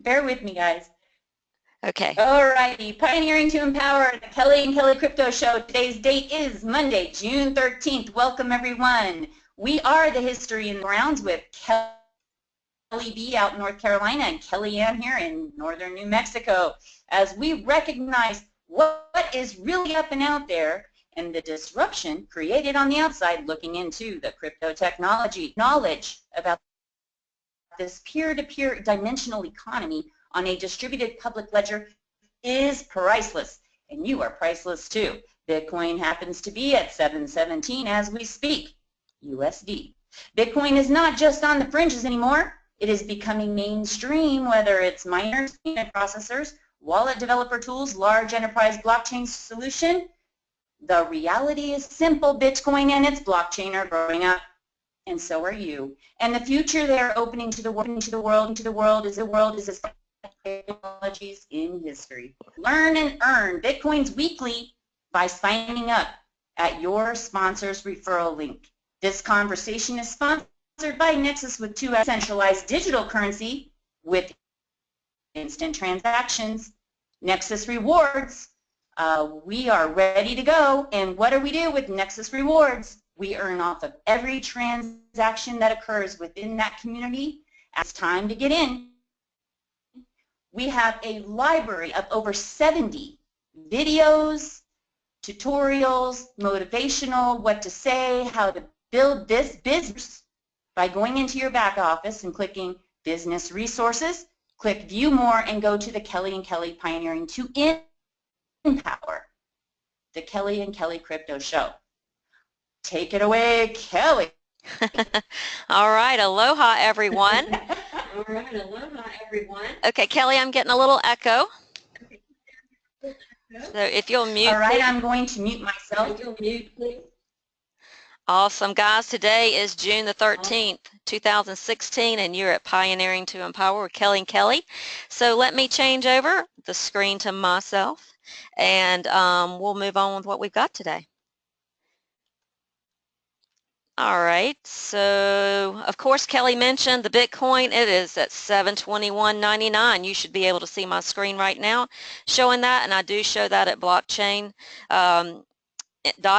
Bear with me, guys. Okay. Alrighty, pioneering to empower, the Kelly and Kelly Crypto Show. Today's date is Monday, June 13th. Welcome, everyone. We are the History in the Rounds with Kelly B out in North Carolina and Kellyanne here in northern New Mexico, as we recognize what is really up and out there and the disruption created on the outside, looking into the crypto technology. Knowledge about this peer-to-peer dimensional economy on a distributed public ledger is priceless, and you are priceless too. Bitcoin happens to be at 717 as we speak, USD. Bitcoin is not just on the fringes anymore. It is becoming mainstream, whether it's miners, payment processors, wallet developer tools, large enterprise blockchain solution. The reality is simple. Bitcoin and its blockchain are growing up, and so are you. And the future they're opening to the world is as technologies in history. Learn and earn Bitcoins weekly by signing up at your sponsor's referral link. This conversation is sponsored by Nexus with 2 centralized digital currency with instant transactions. Nexus Rewards. We are ready to go. And what do we do with Nexus Rewards? We earn off of every transaction that occurs within that community. It's time to get in. We have a library of over 70 videos, tutorials, motivational, what to say, how to build this business by going into your back office and clicking Business Resources, click View More, and go to the Kelly and Kelly Pioneering to inPower, the Kelly and Kelly Crypto Show. Take it away, Kelly. All right, aloha everyone. All right, aloha everyone. Okay, Kelly, I'm getting a little echo. So if you'll mute. All right, I'm going to mute myself. You'll mute, please. Awesome, guys. Today is June the 13th, 2016, and you're at Pioneering to Empower with Kelly and Kelly. So let me change over the screen to myself, and we'll move on with what we've got today. All right, so of course Kelly mentioned the Bitcoin. It is at $721.99. You should be able to see my screen right now showing that, and I do show that at blockchain.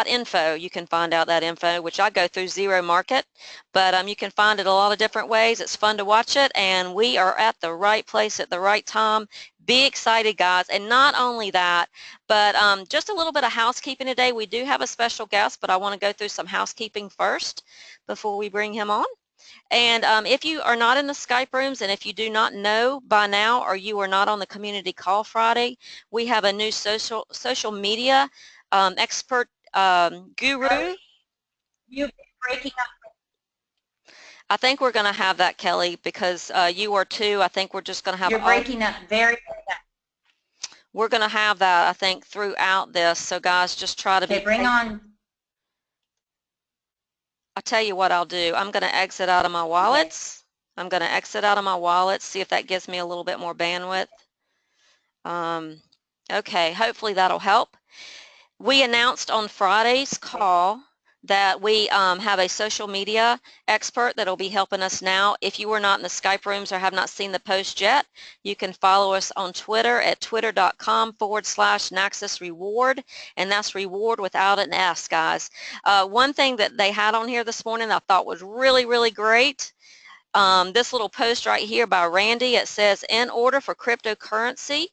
.info. You can find out that info, which I go through Zero Market, but you can find it a lot of different ways. It's fun to watch it, and we are at the right place at the right time. Be excited, guys. And not only that, but just a little bit of housekeeping today. We do have a special guest, but I want to go through some housekeeping first before we bring him on. And if you are not in the Skype rooms, and if you do not know by now, or you are not on the Community Call Friday, we have a new social media expert guru. You're breaking up. I think we're going to have that, Kelly, because you are too. I think we're just going to have. You're breaking up very bad. We're going to have that, I think, throughout this. So, guys, just try to be. Bring on. I'll tell you what I'll do. I'm going to exit out of my wallets. Okay. I'm going to exit out of my wallets, see if that gives me a little bit more bandwidth. Okay, hopefully that'll help. We announced on Friday's call that we have a social media expert that will be helping us now. If you are not in the Skype rooms or have not seen the post yet, you can follow us on Twitter at twitter.com/Naxos Reward, and that's reward without an S, guys. One thing that they had on here this morning I thought was really, really great. This little post right here by Randy, it says, in order for cryptocurrency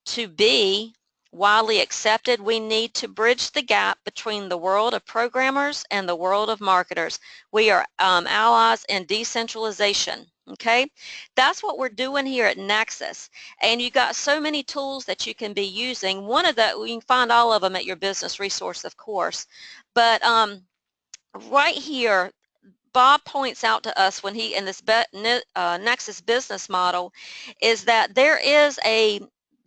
to be widely accepted, we need to bridge the gap between the world of programmers and the world of marketers. We are allies in decentralization. Okay, that's what we're doing here at Nexus, and you've got so many tools that you can be using. One of the, you can find all of them at your business resource, of course, but right here Bob points out to us when he in this Nexus business model is that there is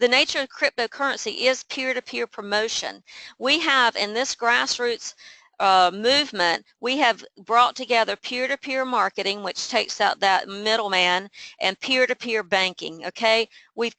the nature of cryptocurrency is peer-to-peer promotion. We have in this grassroots movement, we have brought together peer-to-peer marketing, which takes out that middleman, and peer-to-peer banking. Okay, we've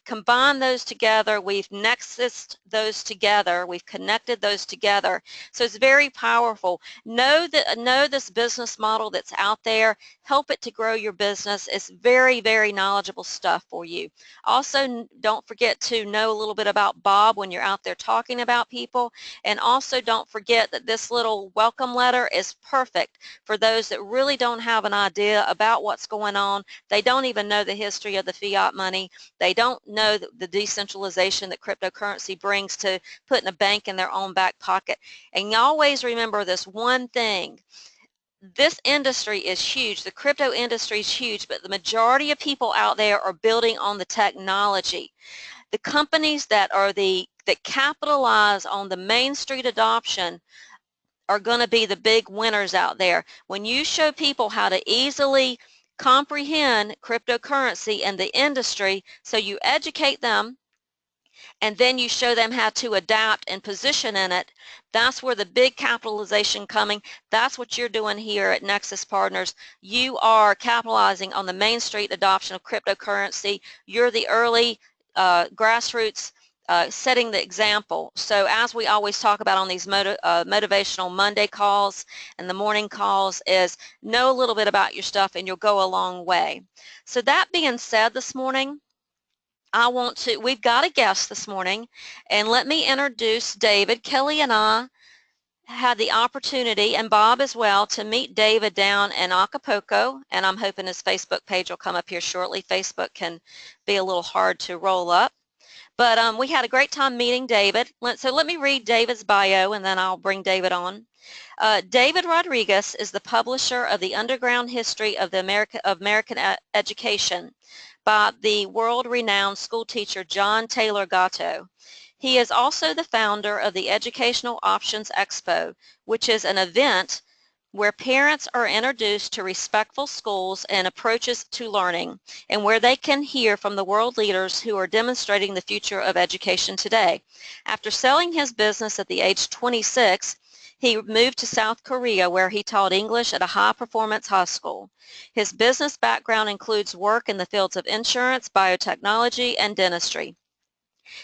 combined those together. We've nexused those together. We've connected those together. So it's very powerful. Know this business model that's out there. Help it to grow your business. It's very, very knowledgeable stuff for you. Also, don't forget to know a little bit about Bob when you're out there talking about people. And also don't forget that this little welcome letter is perfect for those that really don't have an idea about what's going on. They don't even know the history of the fiat money. They don't know the decentralization that cryptocurrency brings to putting a bank in their own back pocket. And you always remember this one thing. This industry is huge. The crypto industry is huge, but the majority of people out there are building on the technology. The companies that capitalize on the Main Street adoption are going to be the big winners out there. When you show people how to easily comprehend cryptocurrency and the industry, so you educate them and then you show them how to adapt and position in it, that's where the big capitalization coming. That's what you're doing here at Nexus Partners. You are capitalizing on the Main Street adoption of cryptocurrency. You're the early grassroots setting the example. So as we always talk about on these motivational Monday calls and the morning calls is know a little bit about your stuff and you'll go a long way. So that being said this morning, we've got a guest this morning, and let me introduce David. Kelly and I had the opportunity, and Bob as well, to meet David down in Acapulco, and I'm hoping his Facebook page will come up here shortly. Facebook can be a little hard to roll up. But we had a great time meeting David. So let me read David's bio, and then I'll bring David on. David Rodriguez is the publisher of The Underground History of American Education by the world-renowned school teacher John Taylor Gatto. He is also the founder of the Educational Options Expo, which is an event where parents are introduced to respectful schools and approaches to learning, and where they can hear from the world leaders who are demonstrating the future of education today. After selling his business at the age 26, he moved to South Korea, where he taught English at a high-performance high school. His business background includes work in the fields of insurance, biotechnology, and dentistry.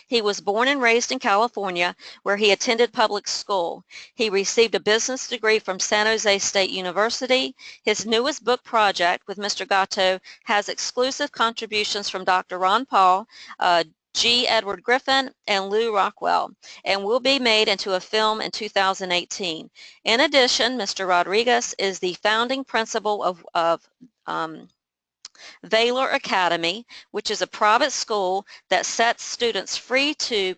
He was born and raised in California, where he attended public school. He received a business degree from San Jose State University. His newest book project with Mr. Gatto has exclusive contributions from Dr. Ron Paul, G. Edward Griffin, and Lou Rockwell, and will be made into a film in 2018. In addition, Mr. Rodriguez is the founding principal of Valor Academy, which is a private school that sets students free to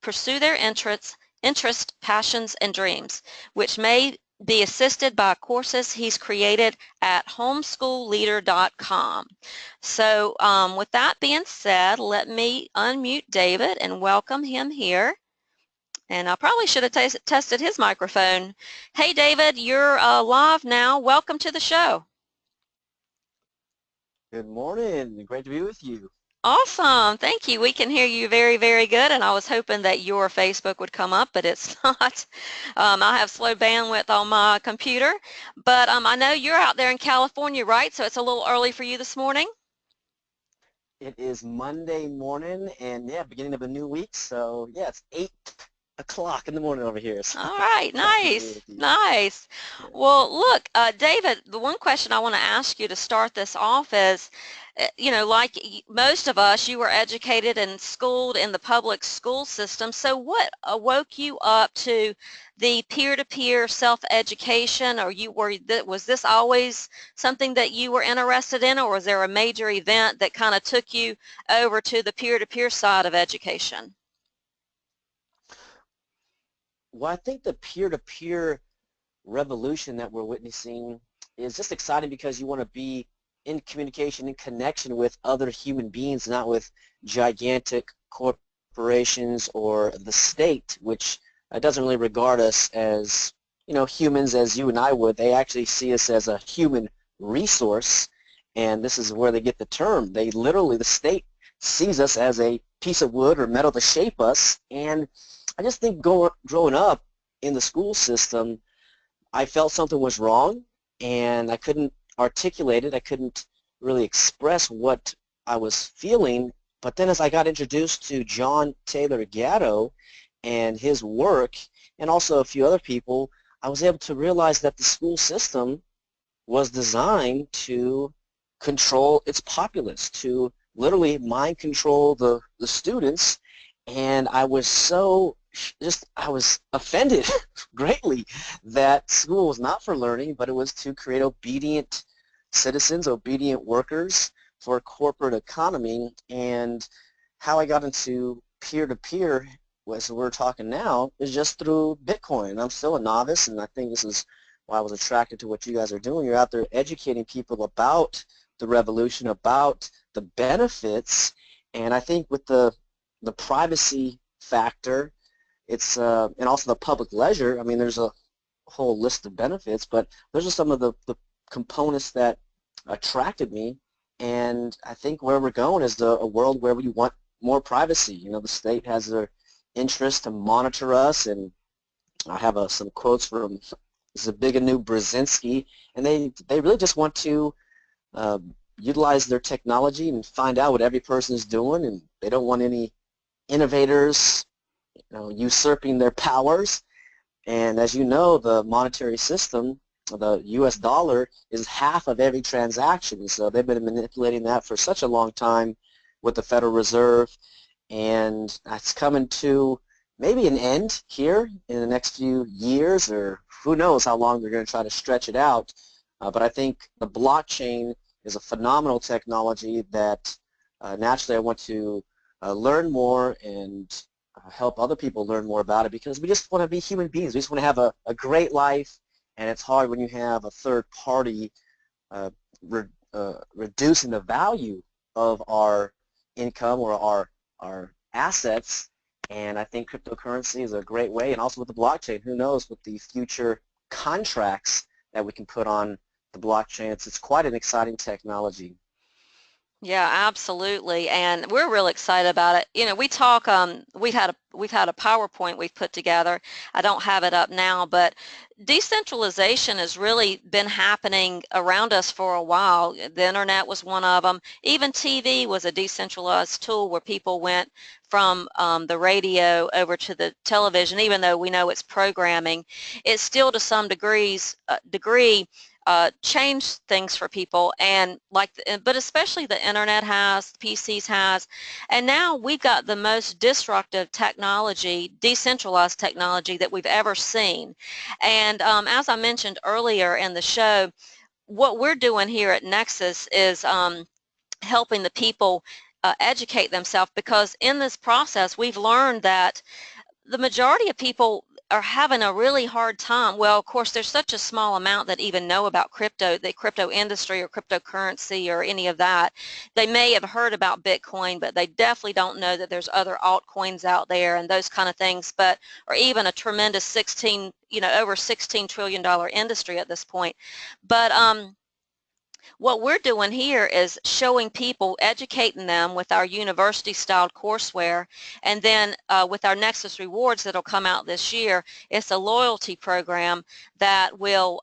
pursue their interests, passions, and dreams, which may be assisted by courses he's created at homeschoolleader.com. So with that being said, let me unmute David and welcome him here. And I probably should have tested his microphone. Hey, David, you're live now. Welcome to the show. Good morning. Great to be with you. Awesome. Thank you. We can hear you very, very good, and I was hoping that your Facebook would come up, but it's not. I have slow bandwidth on my computer, but I know you're out there in California, right? So it's a little early for you this morning? It is Monday morning, and yeah, beginning of a new week, so yeah, it's 8 o'clock in the morning over here. So. All right, nice, nice. Yeah. Well, look, David, the one question I want to ask you to start this off is, you know, like most of us, you were educated and schooled in the public school system. So what woke you up to the peer-to-peer self-education, or was this always something that you were interested in, or was there a major event that kind of took you over to the peer-to-peer side of education? Well, I think the peer-to-peer revolution that we're witnessing is just exciting because you want to be in communication, in connection with other human beings, not with gigantic corporations or the state, which doesn't really regard us as, you know, humans as you and I would. They actually see us as a human resource, and this is where they get the term. They literally, the state sees us as a piece of wood or metal to shape us, and I just think growing up in the school system, I felt something was wrong, and I couldn't articulate it. I couldn't really express what I was feeling. But then as I got introduced to John Taylor Gatto and his work, and also a few other people, I was able to realize that the school system was designed to control its populace, to literally mind control the students. And I was so I was offended greatly that school was not for learning, but it was to create obedient citizens, obedient workers for a corporate economy. And how I got into peer-to-peer, as we're talking now, is just through Bitcoin. I'm still a novice, and I think this is why I was attracted to what you guys are doing. You're out there educating people about the revolution, about the benefits, and I think with the privacy factor, it's and also the public leisure. I mean, there's a whole list of benefits, but those are some of the components that attracted me. And I think where we're going is a world where we want more privacy. You know, the state has their interest to monitor us, and I have some quotes from Zbigniew Brzezinski, and they really just want to utilize their technology and find out what every person is doing, and they don't want any innovators, usurping their powers. And as you know, the monetary system, the U.S. dollar, is half of every transaction. So they've been manipulating that for such a long time with the Federal Reserve, and it's coming to maybe an end here in the next few years, or who knows how long they're going to try to stretch it out. But I think the blockchain is a phenomenal technology that naturally I want to learn more and help other people learn more about it, because we just want to be human beings. We just want to have a great life, and it's hard when you have a third party reducing the value of our income or our assets. And I think cryptocurrency is a great way, and also with the blockchain, who knows with the future contracts that we can put on the blockchain. It's quite an exciting technology. Yeah, absolutely, and we're real excited about it. You know, we talk. We've had a PowerPoint we've put together. I don't have it up now, but decentralization has really been happening around us for a while. The internet was one of them. Even TV was a decentralized tool where people went from the radio over to the television. Even though we know it's programming, it still to some degree change things for people, and but especially the internet has, PCs has, and now we've got the most disruptive technology, decentralized technology that we've ever seen. And as I mentioned earlier in the show, what we're doing here at Nexus is helping the people educate themselves, because in this process we've learned that the majority of people are having a really hard time. Well, of course, there's such a small amount that even know about crypto, the crypto industry or cryptocurrency or any of that. They may have heard about Bitcoin, but they definitely don't know that there's other altcoins out there and those kind of things, but or even a tremendous over $16 trillion industry at this point. But what we're doing here is showing people, educating them with our university-styled courseware, and then with our Nexus Rewards that'll come out this year. It's a loyalty program that will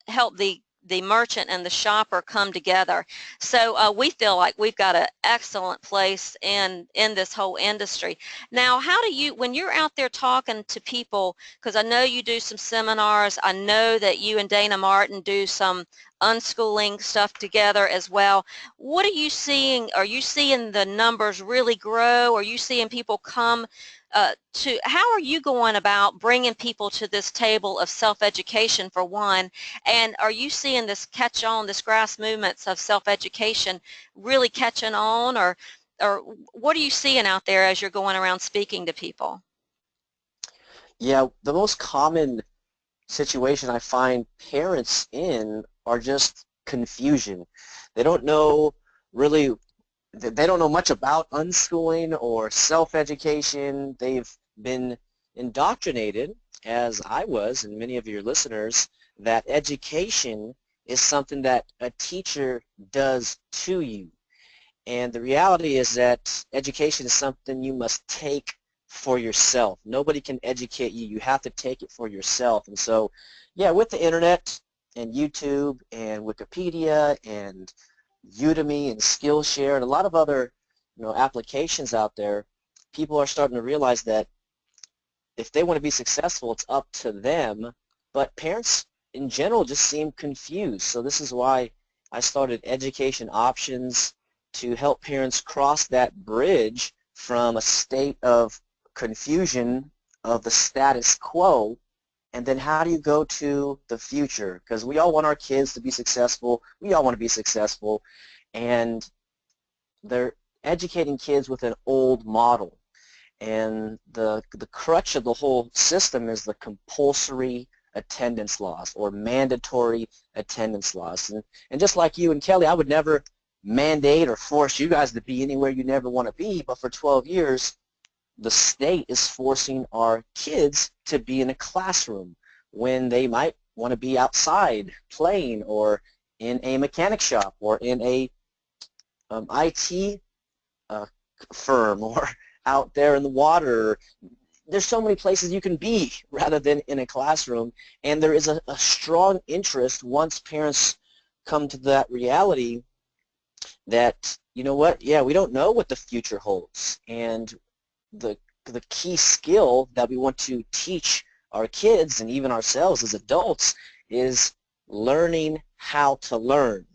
help the merchant and the shopper come together. So we feel like we've got an excellent place in this whole industry. Now, how do you, when you're out there talking to people, because I know you do some seminars, I know that you and Dana Martin do some unschooling stuff together as well. What are you seeing? Are you seeing the numbers really grow? Are you seeing people come how are you going about bringing people to this table of self-education, for one, and are you seeing this catch on, this grass movements of self-education really catching on, or what are you seeing out there as you're going around speaking to people? Yeah, the most common situation I find parents in are just confusion. They don't know really, they don't know much about unschooling or self-education. They've been indoctrinated, as I was and many of your listeners, that education is something that a teacher does to you. And the reality is that education is something you must take for yourself. Nobody can educate you. You have to take it for yourself. And so, yeah, with the internet and YouTube and Wikipedia and Udemy and Skillshare and a lot of other, applications out there, people are starting to realize that if they want to be successful, it's up to them. But parents in general just seem confused. So this is why I started Education Options, to help parents cross that bridge from a state of confusion of the status quo, and then how do you go to the future? Because we all want our kids to be successful. We all want to be successful. And they're educating kids with an old model. And the crutch of the whole system is the compulsory attendance laws or mandatory attendance laws. And just like you and Kelly, I would never mandate or force you guys to be anywhere you never want to be, but for 12 years, the state is forcing our kids to be in a classroom when they might want to be outside playing or in a mechanic shop or in a IT firm or out there in the water. There's so many places you can be rather than in a classroom, and there is a strong interest once parents come to that reality that, you know what, yeah, we don't know what the future holds, and the key skill that we want to teach our kids and even ourselves as adults is learning how to learn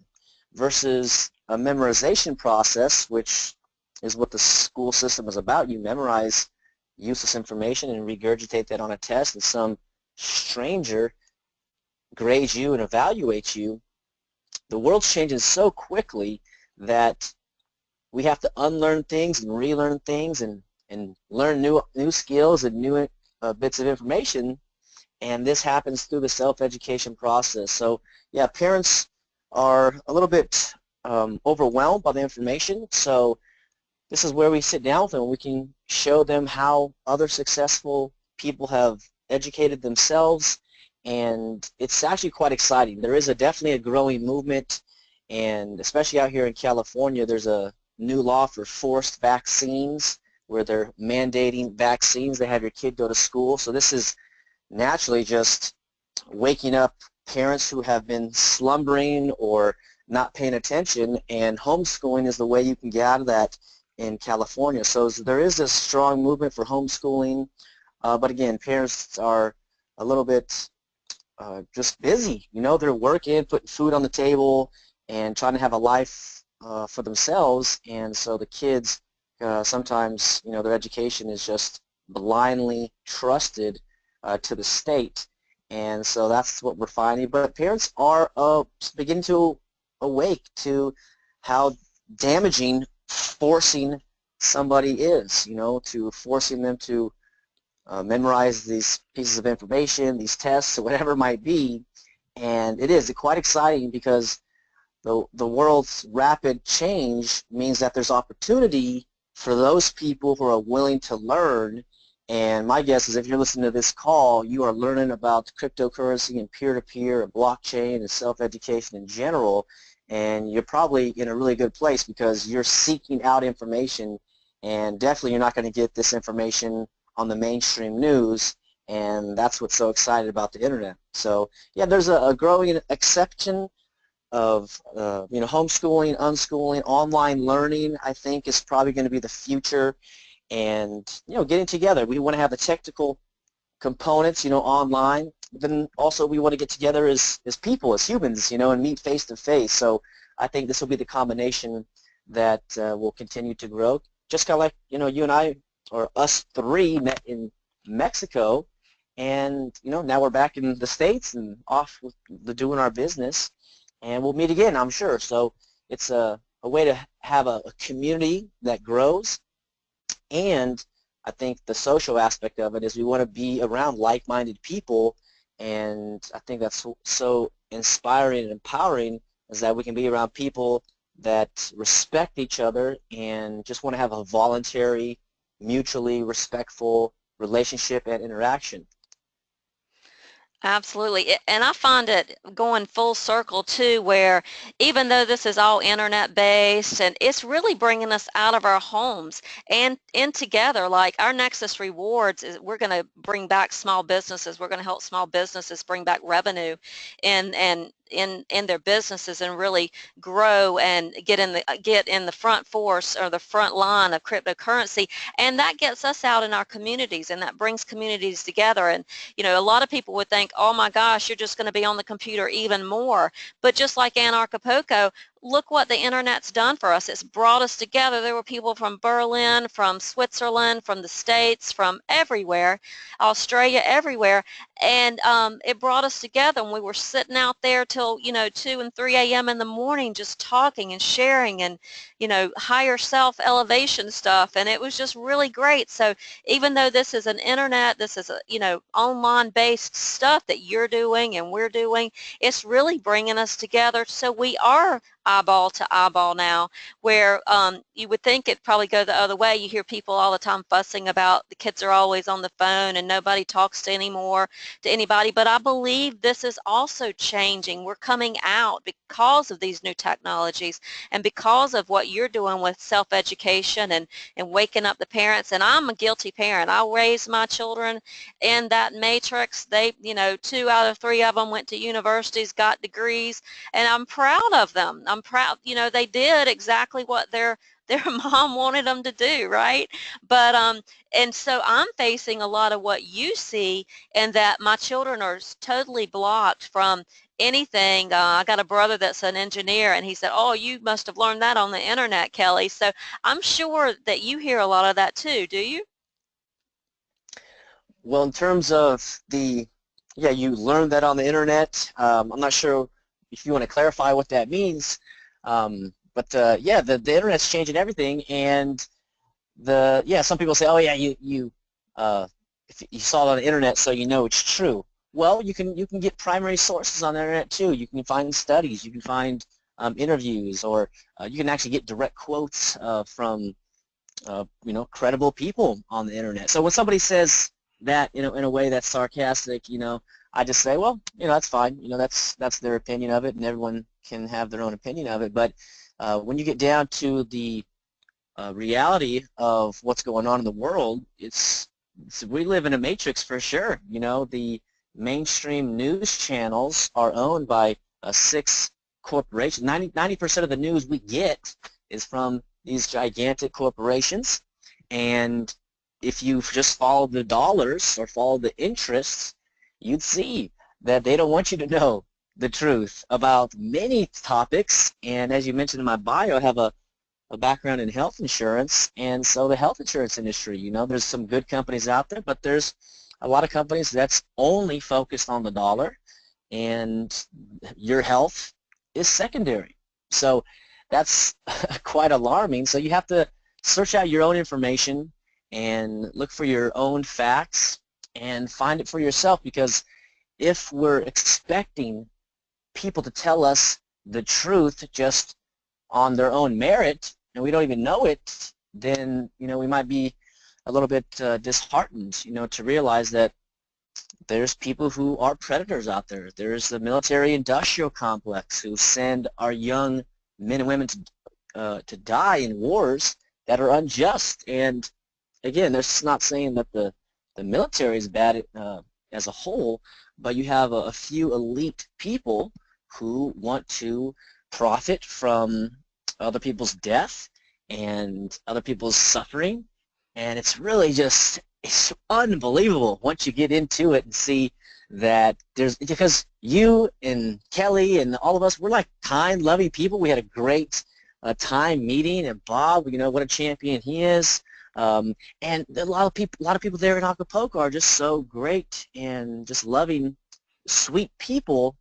versus a memorization process, which is what the school system is about. You memorize useless information and regurgitate that on a test, and some stranger grades you and evaluates you. The world's changing so quickly that we have to unlearn things and relearn things and learn new skills and new bits of information, and this happens through the self-education process. So yeah, parents are a little bit overwhelmed by the information, so this is where we sit down with them and we can show them how other successful people have educated themselves, and it's actually quite exciting. There is definitely a growing movement, and especially out here in California, there's a new law for forced vaccines where they're mandating vaccines to have your kid go to school. So this is naturally just waking up parents who have been slumbering or not paying attention, and homeschooling is the way you can get out of that in California. So there is this strong movement for homeschooling, but again, parents are a little bit just busy. They're working, putting food on the table, and trying to have a life for themselves, and so the kids sometimes, their education is just blindly trusted to the state, and so that's what we're finding. But parents are beginning to awake to how damaging forcing somebody is, to forcing them to memorize these pieces of information, these tests, or whatever it might be. And it is quite exciting because the world's rapid change means that there's opportunity for those people who are willing to learn. And my guess is if you're listening to this call, you are learning about cryptocurrency and peer-to-peer and blockchain and self-education in general, and you're probably in a really good place because you're seeking out information, and definitely you're not going to get this information on the mainstream news, and that's what's so exciting about the internet. So yeah, there's a growing acceptance of homeschooling, unschooling, online learning. I think is probably going to be the future, and getting together. We want to have the technical components, online. Then also we want to get together as people, as humans, and meet face to face. So I think this will be the combination that will continue to grow. Just kind of like you and I, or us three, met in Mexico, and now we're back in the States and off with doing our business, and we'll meet again, I'm sure. So it's a way to have a community that grows, and I think the social aspect of it is we want to be around like-minded people, and I think that's so inspiring and empowering, is that we can be around people that respect each other and just want to have a voluntary, mutually respectful relationship and interaction. Absolutely. And I find it going full circle too, where even though this is all internet based and it's really bringing us out of our homes and in together, like our Nexus Rewards is we're going to bring back small businesses. We're going to help small businesses bring back revenue and in their businesses and really grow and get in the front force or the front line of cryptocurrency. And that gets us out in our communities and that brings communities together. And you know, a lot of people would think, oh my gosh, you're just going to be on the computer even more. But just like Anarchapulco, look what the internet's done for us. It's brought us together. There were people from Berlin, from Switzerland, from the States, from everywhere, Australia, everywhere. And it brought us together, and we were sitting out there till, you know, 2 and 3 a.m. in the morning just talking and sharing and, you know, higher self elevation stuff. And it was just really great. So even though this is an internet, this is a, you know, online based stuff that you're doing and we're doing, it's really bringing us together. So we are eyeball to eyeball now, where you would think it'd probably go the other way. You hear people all the time fussing about the kids are always on the phone and nobody talks to anybody, but I believe this is also changing. We're coming out because of these new technologies and because of what you're doing with self-education and waking up the parents. And I'm a guilty parent. I raised my children in that matrix. They, you know, 2 out of 3 of them went to universities, got degrees, and I'm proud of them. I'm proud, you know, they did exactly what their mom wanted them to do, right? But and so I'm facing a lot of what you see, and that my children are totally blocked from anything. I got a brother that's an engineer, and he said, oh, you must have learned that on the internet, Kelly. So I'm sure that you hear a lot of that too, do you? Well, in terms of yeah, you learned that on the internet. I'm not sure if you want to clarify what that means, but yeah, the internet's changing everything, and yeah, some people say, oh yeah, if you saw it on the internet, so you know it's true. Well, you can get primary sources on the internet too. You can find studies, you can find interviews, or you can actually get direct quotes from you know, credible people on the internet. So when somebody says that, you know, in a way that's sarcastic, you know, I just say, well, you know, that's fine. You know, that's their opinion of it, and everyone can have their own opinion of it. But when you get down to the reality of what's going on in the world, we live in a matrix for sure. You know, the mainstream news channels are owned by 6 corporations. 90% of the news we get is from these gigantic corporations, and if you just follow the dollars or follow the interests, you'd see that they don't want you to know the truth about many topics. And as you mentioned in my bio, I have a background in health insurance, and so the health insurance industry, you know, there's some good companies out there, but there's a lot of companies that's only focused on the dollar, and your health is secondary. So that's quite alarming. So you have to search out your own information and look for your own facts and find it for yourself, because if we're expecting people to tell us the truth just on their own merit and we don't even know it, then, you know, we might be a little bit disheartened, you know, to realize that there's people who are predators out there. There's the military-industrial complex who send our young men and women to die in wars that are unjust. And again, that's not saying that the military is bad as a whole, but you have a few elite people who want to profit from other people's death and other people's suffering, and it's really just, it's unbelievable once you get into it and see that because you and Kelly and all of us, we're like kind, loving people. We had a great time meeting, and Bob, you know, what a champion he is. And a lot of people there in Acapulco are just so great and just loving, sweet people,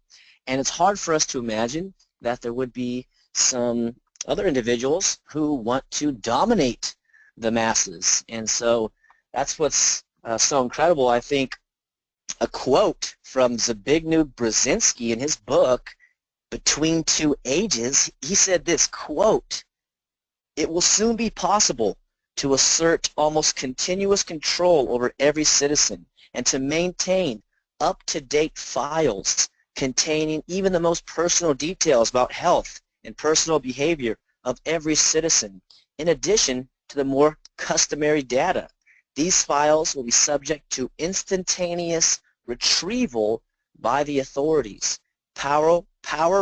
and it's hard for us to imagine that there would be some other individuals who want to dominate the masses. And so that's what's so incredible. I think a quote from Zbigniew Brzezinski in his book, Between Two Ages, he said this, quote, "It will soon be possible to assert almost continuous control over every citizen and to maintain up-to-date files containing even the most personal details about health and personal behavior of every citizen, in addition to the more customary data. These files will be subject to instantaneous retrieval by the authorities. Power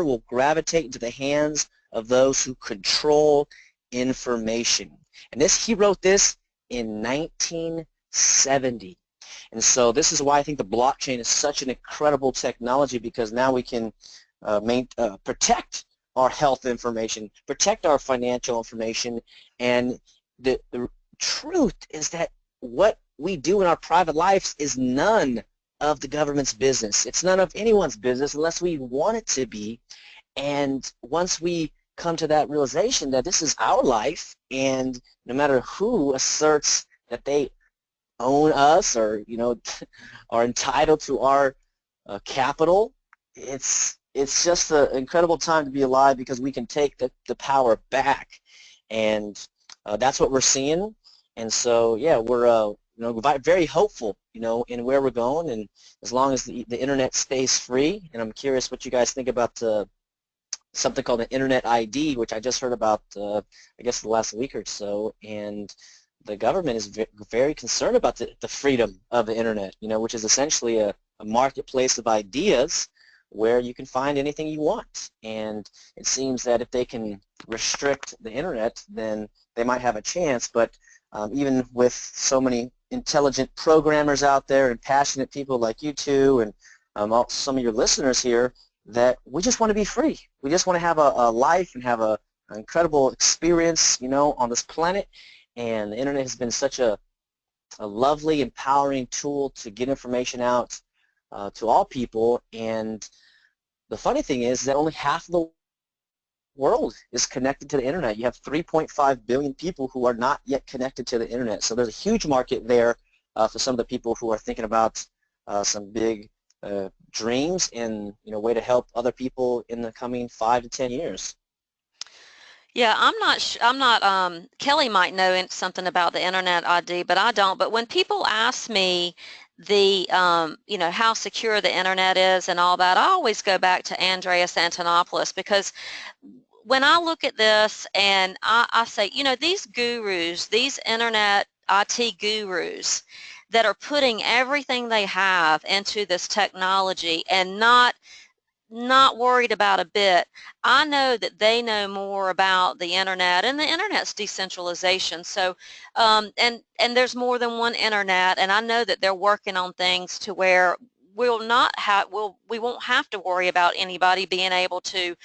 will gravitate into the hands of those who control information. And he wrote this in 1970. And so this is why I think the blockchain is such an incredible technology, because now we can protect our health information, protect our financial information, and the truth is that what we do in our private lives is none of the government's business. It's none of anyone's business unless we want it to be. And once we come to that realization that this is our life, and no matter who asserts that they own us or are entitled to our capital, it's just an incredible time to be alive, because we can take the power back, and that's what we're seeing. And so yeah, we're very hopeful in where we're going, and as long as the internet stays free. And I'm curious what you guys think about something called an internet ID, which I just heard about I guess the last week or so, and the government is very concerned about the freedom of the internet, which is essentially a marketplace of ideas where you can find anything you want. And it seems that if they can restrict the internet, then they might have a chance. But even with so many intelligent programmers out there and passionate people like you two, and some of your listeners here, that we just want to be free. We just want to have a life and have an incredible experience, on this planet. And the internet has been such a lovely, empowering tool to get information out to all people. And the funny thing is that only half of the world is connected to the internet. You have 3.5 billion people who are not yet connected to the internet. So there's a huge market there for some of the people who are thinking about some big dreams and a way to help other people in the coming 5 to 10 years. Yeah, Kelly might know something about the Internet ID, but I don't. But when people ask me how secure the Internet is and all that, I always go back to Andreas Antonopoulos, because when I look at this and I say, these gurus, these Internet IT gurus that are putting everything they have into this technology and not worried about a bit. I know that they know more about the internet, and the internet's decentralization. So, and there's more than one internet, and I know that they're working on things to where we won't have to worry about anybody being able to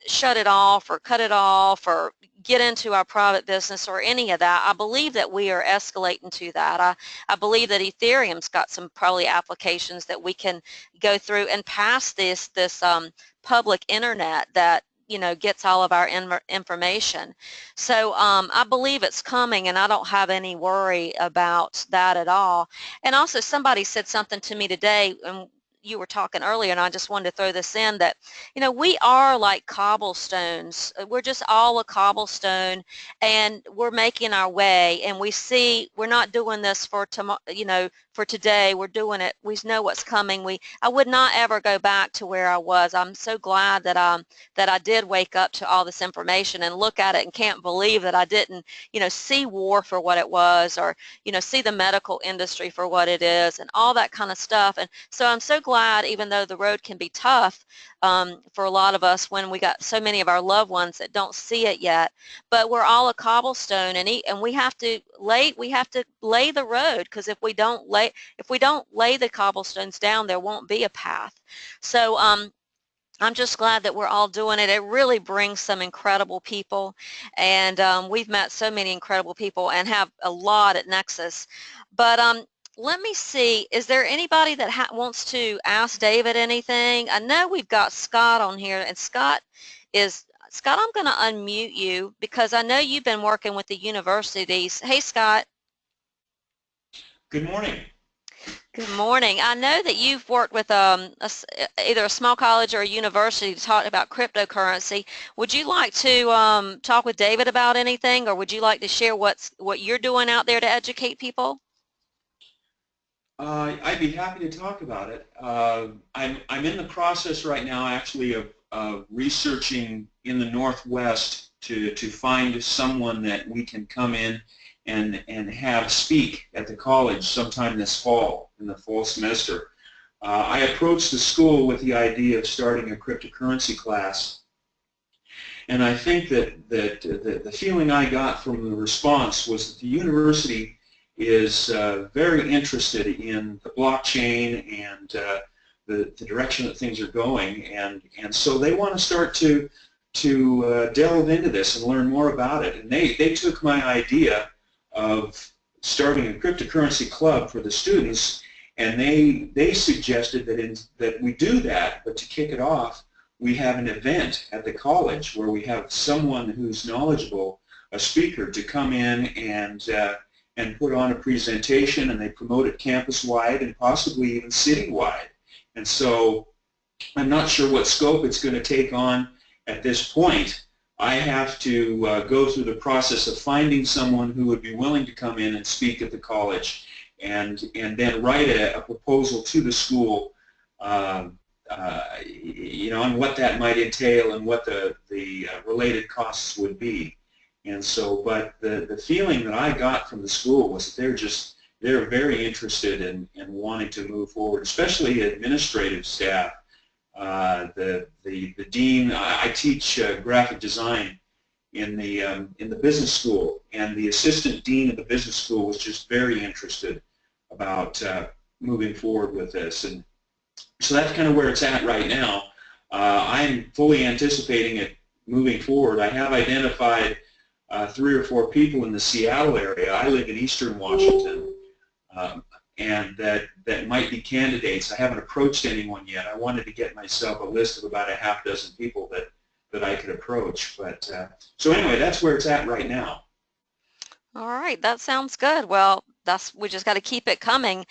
shut it off or cut it off or get into our private business or any of that. I believe that we are escalating to that. I believe that Ethereum's got some probably applications that we can go through and pass this public internet that gets all of our information. So I believe it's coming, and I don't have any worry about that at all. And also, somebody said something to me today, and you were talking earlier, and I just wanted to throw this in, that we are like cobblestones. We're just all a cobblestone, and we're making our way, and we're not doing this for tomorrow, for today. We're doing it. We know what's coming. I would not ever go back to where I was. I'm so glad that I did wake up to all this information and look at it and can't believe that I didn't see war for what it was, or see the medical industry for what it is, and all that kind of stuff. And so I'm so glad, even though the road can be tough for a lot of us when we got so many of our loved ones that don't see it yet, but we're all a cobblestone, and we have to lay the road, because if we don't lay the cobblestones down, there won't be a path. So I'm just glad that we're all doing it. It really brings some incredible people, and we've met so many incredible people and have a lot at Nexus. But let me see, is there anybody that wants to ask David anything? I know we've got Scott on here, and Scott, I'm going to unmute you because I know you've been working with the universities. Hey, Scott. Good morning. Good morning. I know that you've worked with either a small college or a university to talk about cryptocurrency. Would you like to talk with David about anything, or would you like to share what you're doing out there to educate people? I'd be happy to talk about it. I'm in the process right now, actually, of researching in the Northwest to find someone that we can come in and have speak at the college sometime this fall, in the fall semester. I approached the school with the idea of starting a cryptocurrency class, and I think that the feeling I got from the response was that the university is very interested in the blockchain and the direction that things are going, and so they want to start to delve into this and learn more about it. And they took my idea of starting a cryptocurrency club for the students, and they suggested that we do that, but to kick it off, we have an event at the college where we have someone who's knowledgeable, a speaker, to come in and put on a presentation, and they promote it campus-wide and possibly even city-wide. And so I'm not sure what scope it's going to take on at this point. I have to go through the process of finding someone who would be willing to come in and speak at the college, and then write a proposal to the school, on what that might entail and what the related costs would be. And so, but the feeling that I got from the school was that they're very interested in wanting to move forward, especially administrative staff. The dean, I teach graphic design in the business school, and the assistant dean of the business school was just very interested about moving forward with this. And so that's kind of where it's at right now. I'm fully anticipating it moving forward. I have identified 3 or 4 people in the Seattle area. I live in eastern Washington, and that might be candidates. I haven't approached anyone yet. I wanted to get myself a list of about a half dozen people that I could approach. But so anyway, that's where it's at right now. All right, that sounds good. Well, we just got to keep it coming.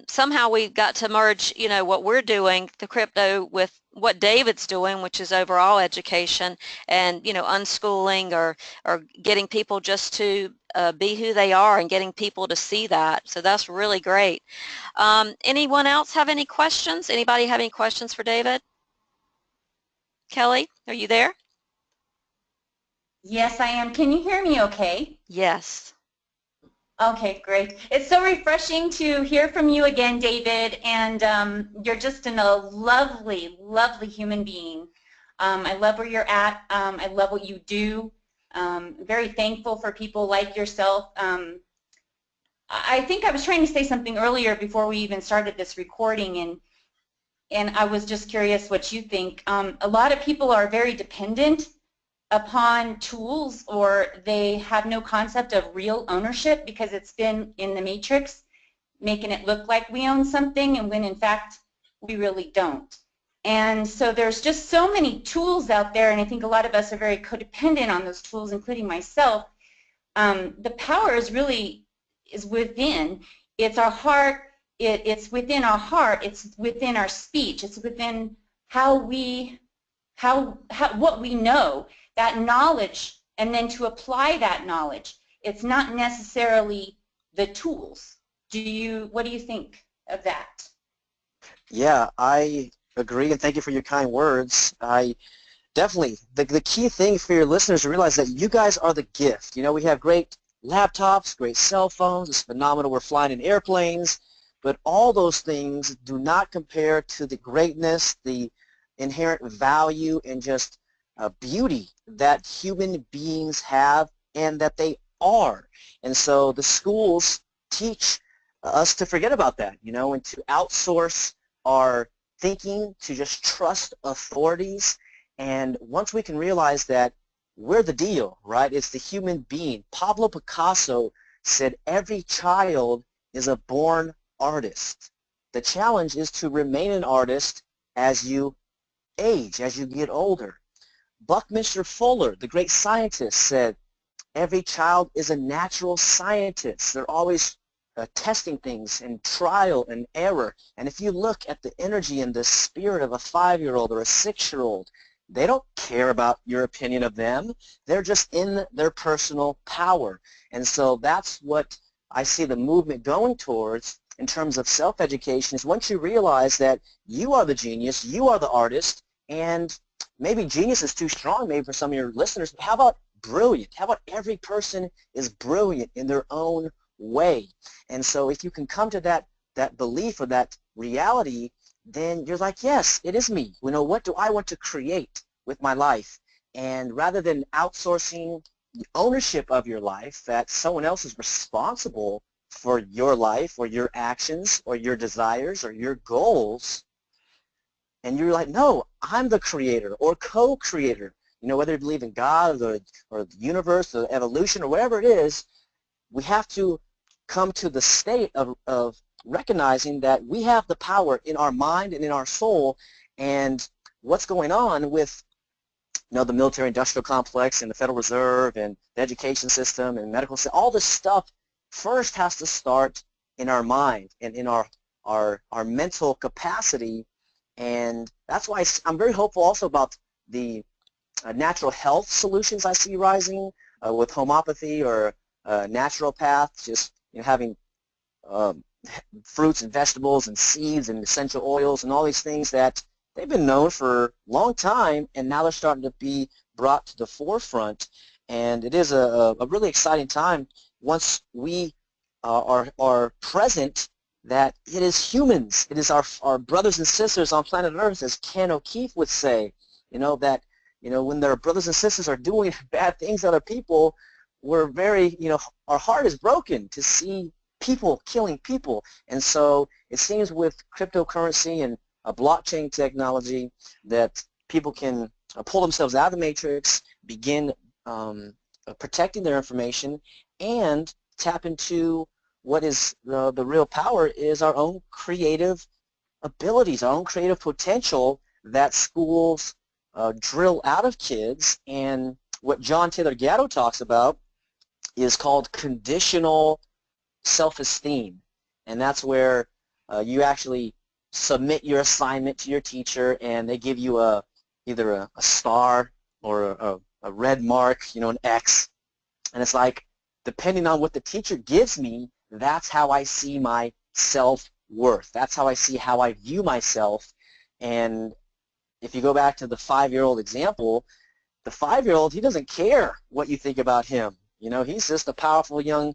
Somehow we've got to merge, what we're doing, the crypto, with what David's doing, which is overall education and, unschooling or getting people just to be who they are and getting people to see that. So that's really great. Anyone else have any questions? Anybody have any questions for David? Kelly, are you there? Yes, I am. Can you hear me okay? Yes. Okay, great. It's so refreshing to hear from you again, David, and you're just a lovely, lovely human being. I love where you're at. I love what you do. Very thankful for people like yourself. I think I was trying to say something earlier before we even started this recording, and I was just curious what you think. A lot of people are very dependent upon tools, or they have no concept of real ownership because it's been in the matrix, making it look like we own something, and when in fact we really don't. And so there's just so many tools out there, and I think a lot of us are very codependent on those tools, including myself. The power is within. It's our heart. It's within our heart. It's within our speech. It's within what we know. That knowledge, and then to apply that knowledge. It's not necessarily the tools. What do you think of that? Yeah, I agree, and thank you for your kind words. I definitely, the key thing for your listeners to realize that you guys are the gift. We have great laptops, great cell phones. It's phenomenal. We're flying in airplanes, but all those things do not compare to the greatness, the inherent value, and just beauty that human beings have and that they are. And so the schools teach us to forget about that, and to outsource our thinking, to just trust authorities. And once we can realize that we're the deal, right? It's the human being. Pablo Picasso said every child is a born artist. The challenge is to remain an artist as you age, as you get older. Buckminster Fuller, the great scientist, said every child is a natural scientist. They're always testing things in trial and error. And if you look at the energy and the spirit of a 5-year-old or a 6-year-old, they don't care about your opinion of them. They're just in their personal power. And so that's what I see the movement going towards, in terms of self-education is once you realize that you are the genius, you are the artist, and maybe genius is too strong maybe for some of your listeners, but how about brilliant? How about every person is brilliant in their own way? And so if you can come to that belief or that reality, then you're like, yes, it is me. You know, what do I want to create with my life? And rather than outsourcing the ownership of your life, that someone else is responsible for your life or your actions or your desires or your goals, and you're like, no, I'm the creator or co-creator. You know, whether you believe in God or the universe or evolution or whatever it is, we have to come to the state of recognizing that we have the power in our mind and in our soul. And what's going on with, you know, the military-industrial complex and the Federal Reserve and the education system and medical system, all this stuff first has to start in our mind and in our mental capacity. And that's why I'm very hopeful also about the natural health solutions I see rising with homeopathy or naturopaths, just, you know, having fruits and vegetables and seeds and essential oils and all these things that they've been known for a long time, and now they're starting to be brought to the forefront. And it is a really exciting time once we are present, that it is humans, it is our brothers and sisters on planet Earth, as Ken O'Keefe would say, you know, that, you know, when their brothers and sisters are doing bad things to other people, we're very, you know, our heart is broken to see people killing people. And so it seems with cryptocurrency and blockchain technology that people can pull themselves out of the matrix, begin protecting their information, and tap into what is the real power is our own creative abilities, our own creative potential that schools drill out of kids. And what John Taylor Gatto talks about is called conditional self-esteem. And that's where you actually submit your assignment to your teacher, and they give you either a star or a red mark, you know, an X. And it's like, depending on what the teacher gives me, that's how I see my self-worth. That's how I see how I view myself. And if you go back to the 5-year-old example, the 5-year-old, he doesn't care what you think about him. You know, he's just a powerful young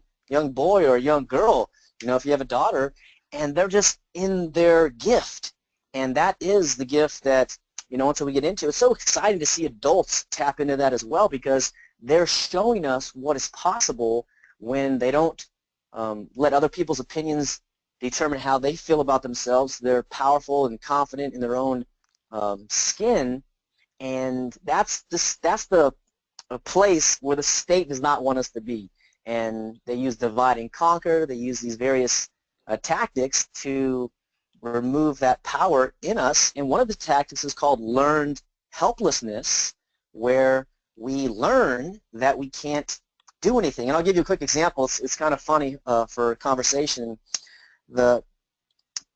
boy or a young girl, you know, if you have a daughter, and they're just in their gift. And that is the gift that, you know, until we get into it, it's so exciting to see adults tap into that as well, because they're showing us what is possible when they don't let other people's opinions determine how they feel about themselves. They're powerful and confident in their own skin, and that's the place where the state does not want us to be. And they use divide and conquer. They use these various tactics to remove that power in us. And one of the tactics is called learned helplessness, where we learn that we can't do anything. And I'll give you a quick example. It's kind of funny for conversation. The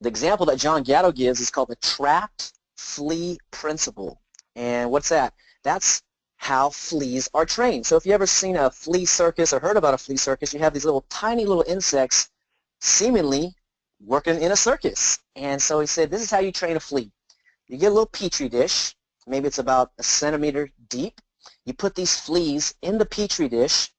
example that John Gatto gives is called the trapped flea principle. And what's that? That's how fleas are trained. So if you ever seen a flea circus or heard about a flea circus, you have these little tiny little insects seemingly working in a circus. And so he said, this is how you train a flea. You get a little petri dish, maybe it's about a centimeter deep. You put these fleas in the petri dish,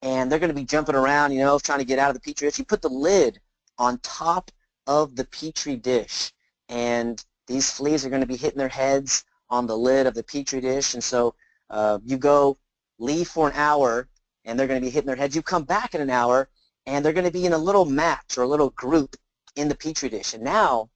and they're going to be jumping around, you know, trying to get out of the petri dish. You put the lid on top of the petri dish, and these fleas are going to be hitting their heads on the lid of the petri dish. And so you go leave for an hour, and they're going to be hitting their heads. You come back in an hour, and they're going to be in a little match or a little group in the petri dish. And now,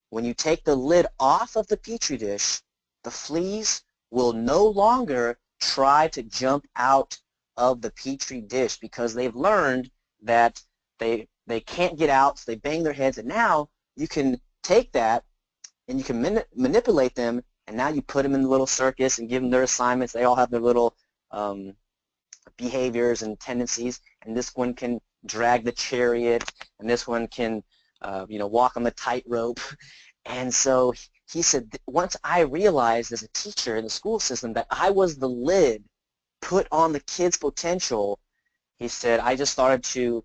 when you take the lid off of the petri dish, the fleas will no longer try to jump out of the petri dish, because they've learned that they can't get out, so they bang their heads. And now you can take that and you can manipulate them, and now you put them in the little circus and give them their assignments. They all have their little behaviors and tendencies, and this one can drag the chariot, and this one can you know, walk on the tightrope. And so he said, once I realized as a teacher in the school system that I was the lid put on the kids' potential, he said, I just started to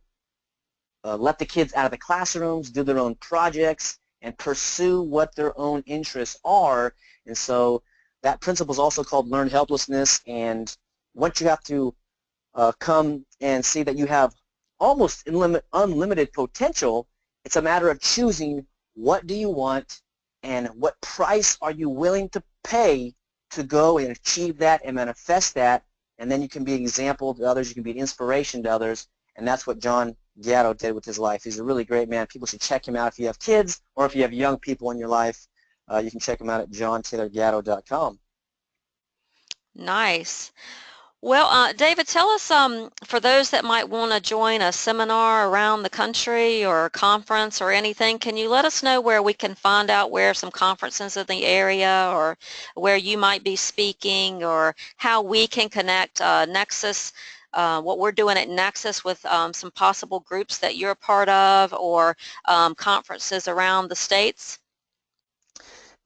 let the kids out of the classrooms, do their own projects, and pursue what their own interests are. And so that principle is also called learned helplessness. And once you have to come and see that you have almost unlimited potential, it's a matter of choosing what do you want and what price are you willing to pay to go and achieve that and manifest that, and then you can be an example to others, you can be an inspiration to others, and that's what John Gatto did with his life. He's a really great man. People should check him out if you have kids or if you have young people in your life. You can check him out at johntaylorgatto.com. Nice. Well, David, tell us, for those that might want to join a seminar around the country or a conference or anything, can you let us know where we can find out where some conferences in the area or where you might be speaking, or how we can connect Nexus, what we're doing at Nexus with some possible groups that you're a part of, or conferences around the states?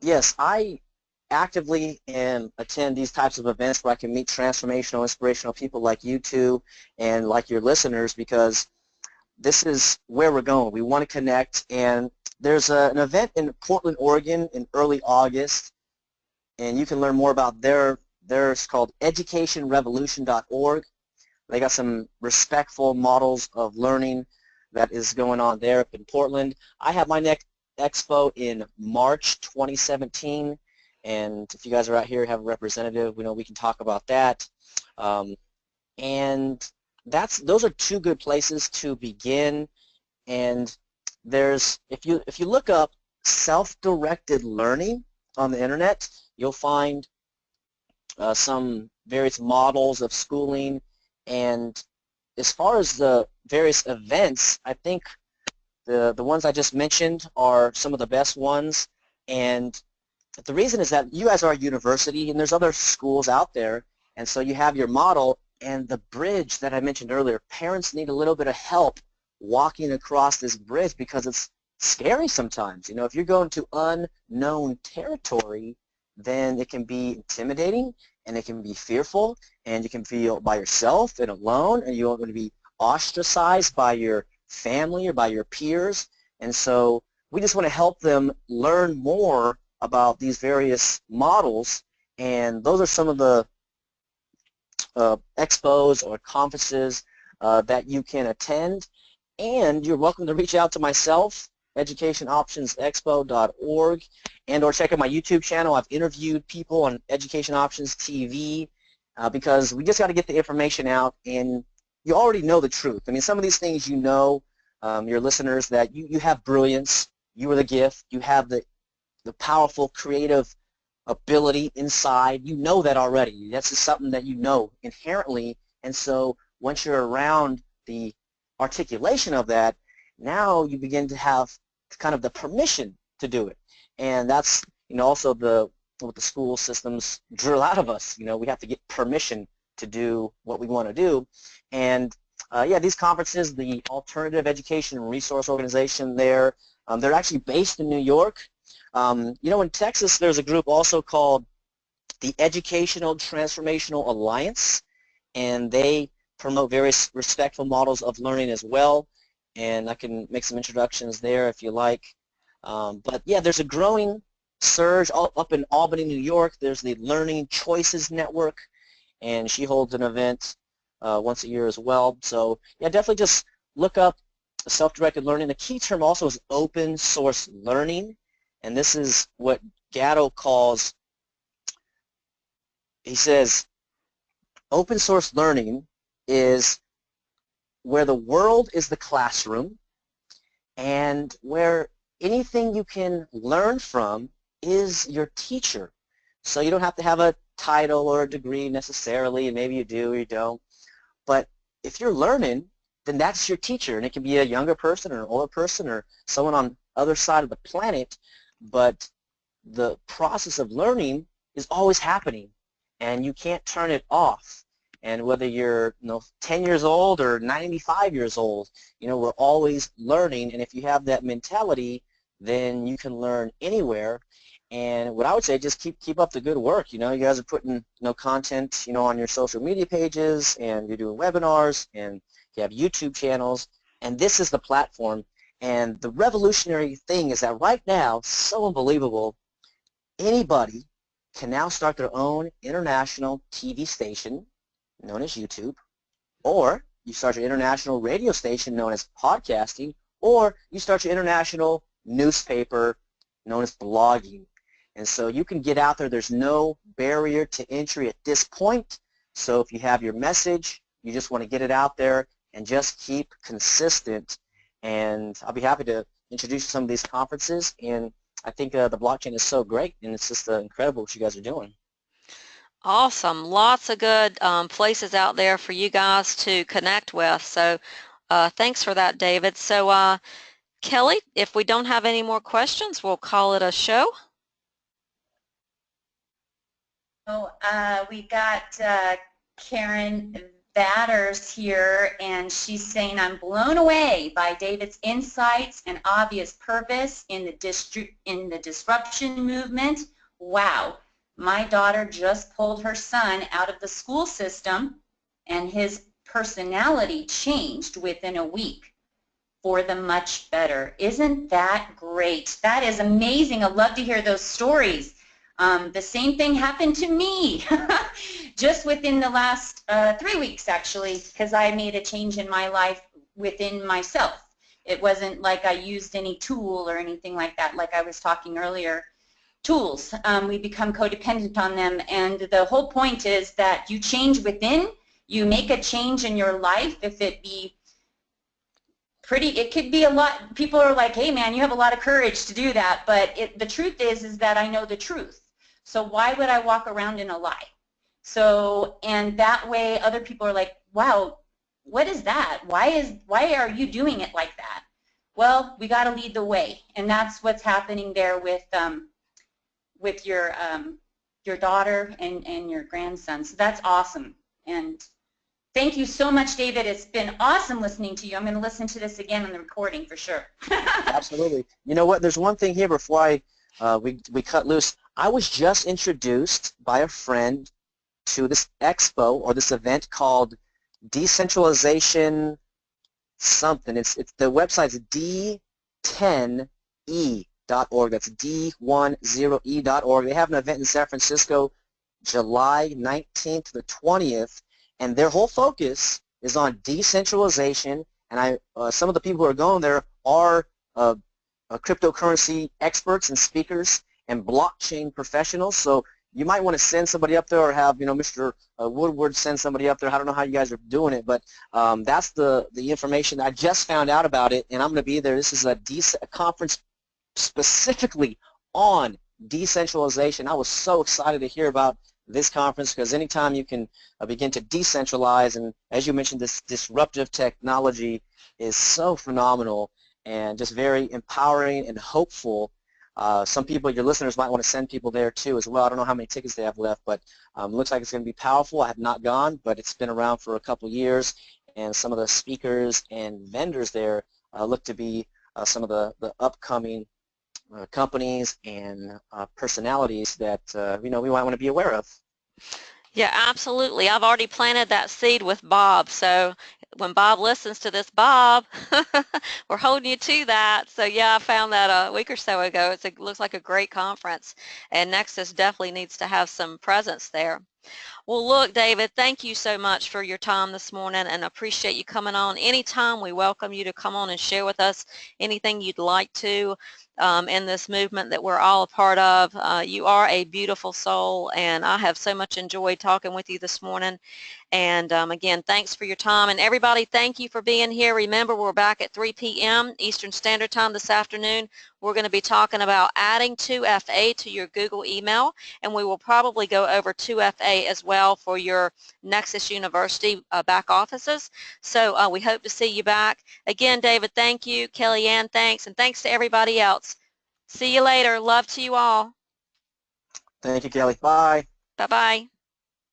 Yes, I actively attend these types of events where I can meet transformational, inspirational people like you two and like your listeners, because this is where we're going. We want to connect, and there's an event in Portland, Oregon in early August, and you can learn more about it's called educationrevolution.org. They got some respectful models of learning that is going on there up in Portland. I have my next expo in March 2017, and if you guys are out here, have a representative, we can talk about that. And those are two good places to begin. And if you look up self-directed learning on the internet, you'll find some various models of schooling. And as far as the various events, I think the ones I just mentioned are some of the best ones. And the reason is that you guys are a university, and there's other schools out there, and so you have your model and the bridge that I mentioned earlier. Parents need a little bit of help walking across this bridge because it's scary sometimes. If you're going to unknown territory, then it can be intimidating, and it can be fearful, and you can feel by yourself and alone, and you're going to be ostracized by your family or by your peers. And so we just want to help them learn more about these various models, and those are some of the expos or conferences that you can attend. And you're welcome to reach out to myself, educationoptionsexpo.org, and or check out my YouTube channel. I've interviewed people on Education Options TV because we just got to get the information out, and you already know the truth. I mean, some of these things your listeners, that you have brilliance, you are the gift, you have the powerful creative ability inside. You know that already. That's just something that you know inherently. And so once you're around the articulation of that, now you begin to have kind of the permission to do it. And that's also what the school systems drill out of us. We have to get permission to do what we want to do. And yeah, these conferences, the Alternative Education and Resource Organization they're actually based in New York. In Texas, there's a group also called the Educational Transformational Alliance, and they promote various respectful models of learning as well, and I can make some introductions there if you like. But yeah, there's a growing surge up in Albany, New York. There's the Learning Choices Network, and she holds an event once a year as well. So yeah, definitely just look up self-directed learning. The key term also is open source learning. And this is what Gatto calls, he says, open source learning is where the world is the classroom and where anything you can learn from is your teacher. So you don't have to have a title or a degree necessarily, and maybe you do or you don't. But if you're learning, then that's your teacher, and it can be a younger person or an older person or someone on the other side of the planet. But the process of learning is always happening, and you can't turn it off. And whether you're 10 years old or 95 years old, we're always learning. And if you have that mentality, then you can learn anywhere. And what I would say, just keep up the good work. You guys are putting content on your social media pages, and you're doing webinars, and you have YouTube channels, And this is the platform. And the revolutionary thing is that right now, so unbelievable, anybody can now start their own international TV station known as YouTube, or you start your international radio station known as podcasting, or you start your international newspaper known as blogging. And so you can get out there. There's no barrier to entry at this point. So if you have your message, you just want to get it out there and just keep consistent. And I'll be happy to introduce you to some of these conferences. And I think the blockchain is so great, and it's just incredible what you guys are doing. Awesome. Lots of good places out there for you guys to connect with. So thanks for that, David. So Kelly, if we don't have any more questions, we'll call it a show. Oh, we got Karen Batters here, and she's saying, I'm blown away by David's insights and obvious purpose in the disruption movement. Wow. My daughter just pulled her son out of the school system, and his personality changed within a week for the much better. Isn't that great? That is amazing. I love to hear those stories. The same thing happened to me just within the last 3 weeks, actually, because I made a change in my life within myself. It wasn't like I used any tool or anything like that, like I was talking earlier. Tools, we become codependent on them, and the whole point is that you change within, you make a change in your life. If it be pretty, it could be a lot. People are like, hey man, you have a lot of courage to do that, but the truth is that I know the truth. So why would I walk around in a lie? So, and that way other people are like, wow, what is that? Why are you doing it like that? Well, we got to lead the way, and that's what's happening there with your daughter and your grandson. So that's awesome. And thank you so much, David. It's been awesome listening to you. I'm going to listen to this again on the recording for sure. Absolutely. You know what? There's one thing here before we cut loose. I was just introduced by a friend to this expo or this event called Decentralization something. It's the website's D10E.org. That's D10E.org. They have an event in San Francisco July 19th to the 20th, and their whole focus is on decentralization. And some of the people who are going there are cryptocurrency experts and speakers and blockchain professionals. So you might want to send somebody up there, or have Mr. Woodward send somebody up there. I don't know how you guys are doing it, but that's the information. I just found out about it, and I'm going to be there. This is a conference specifically on decentralization. I was so excited to hear about this conference, because anytime you can begin to decentralize, and as you mentioned, this disruptive technology is so phenomenal and just very empowering and hopeful. Some people, your listeners, might want to send people there too as well. I don't know how many tickets they have left, but looks like it's going to be powerful. I have not gone, but it's been around for a couple years, and some of the speakers and vendors there look to be some of the upcoming companies and personalities that we might want to be aware of. Yeah, absolutely. I've already planted that seed with Bob. So when Bob listens to this, Bob, we're holding you to that. So yeah, I found that a week or so ago. It looks like a great conference, and Nexus definitely needs to have some presence there. Well, look, David, thank you so much for your time this morning, and appreciate you coming on. Anytime, we welcome you to come on and share with us anything you'd like to in this movement that we're all a part of. You are a beautiful soul, and I have so much enjoyed talking with you this morning. And again, thanks for your time. And everybody, thank you for being here. Remember, we're back at 3 p.m. Eastern Standard Time this afternoon. We're going to be talking about adding 2FA to your Google email, and we will probably go over 2FA as well for your Nexus University back offices. So we hope to see you back. Again, David, thank you. Kellyanne, thanks. And thanks to everybody else. See you later. Love to you all. Thank you, Kelly. Bye. Bye-bye.